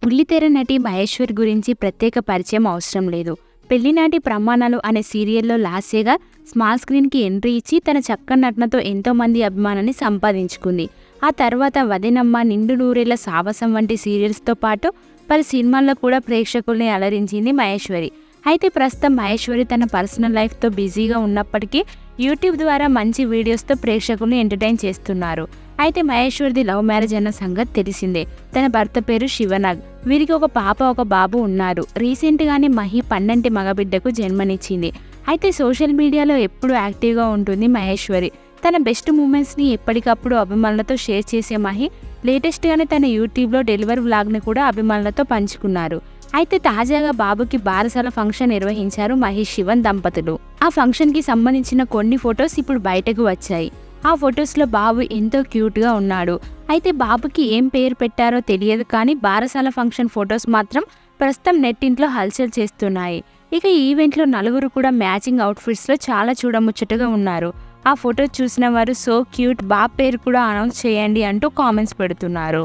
బుల్లితెర నటి మహేశ్వరి గురించి ప్రత్యేక పరిచయం అవసరం లేదు. పెళ్లినాటి ప్రమాణాలు అనే సీరియల్లో లాస్యగా స్మాల్ స్క్రీన్కి ఎంట్రీ ఇచ్చి తన చక్కని నటనతో ఎంతో మంది అభిమానాన్ని సంపాదించుకుంది. ఆ తర్వాత వదెనమ్మ, నిండు నూరేళ్ల సాహసం వంటి సీరియల్స్తో పాటు పలు సినిమాల్లో కూడా ప్రేక్షకుల్ని అలరించింది మహేశ్వరి. అయితే ప్రస్తుతం మహేశ్వరి తన పర్సనల్ లైఫ్తో బిజీగా ఉన్నప్పటికీ యూట్యూబ్ ద్వారా మంచి వీడియోస్తో ప్రేక్షకుల్ని ఎంటర్టైన్ చేస్తున్నారు. అయితే మహేశ్వరిది లవ్ మ్యారేజ్ అన్న సంగతి తెలిసిందే. తన భర్త పేరు శివనాగ్. వీరికి ఒక పాప ఒక బాబు ఉన్నారు. రీసెంట్గానే మహి పండంటి మగబిడ్డకు జన్మనిచ్చింది. అయితే సోషల్ మీడియాలో ఎప్పుడూ యాక్టివ్గా ఉంటుంది మహేశ్వరి. తన బెస్ట్ మూమెంట్స్ని ఎప్పటికప్పుడు అభిమానులతో షేర్ చేసే మహి లేటెస్ట్గానే తన యూట్యూబ్లో డెలివరీ వ్లాగ్ని కూడా అభిమానులతో పంచుకున్నారు. అయితే తాజాగా బాబుకి బారసాల ఫంక్షన్ నిర్వహించారు మహేష్ శివన్ దంపతులు. ఆ ఫంక్షన్కి సంబంధించిన కొన్ని ఫొటోస్ ఇప్పుడు బయటకు వచ్చాయి. ఆ ఫొటోస్లో బాబు ఎంతో క్యూట్గా ఉన్నాడు. అయితే బాబుకి ఏం పేరు పెట్టారో తెలియదు, కానీ బారసాల ఫంక్షన్ ఫొటోస్ మాత్రం ప్రస్తుతం నెట్టింట్లో హల్చల్ చేస్తున్నాయి. ఇక ఈ ఈవెంట్లో నలుగురు కూడా మ్యాచింగ్ అవుట్ఫిట్స్లో చాలా చూడముచ్చటగా ఉన్నారు. ఆ ఫొటోస్ చూసిన వారు సో క్యూట్, బాబు పేరు కూడా అనౌన్స్ చేయండి అంటూ కామెంట్స్ పెడుతున్నారు.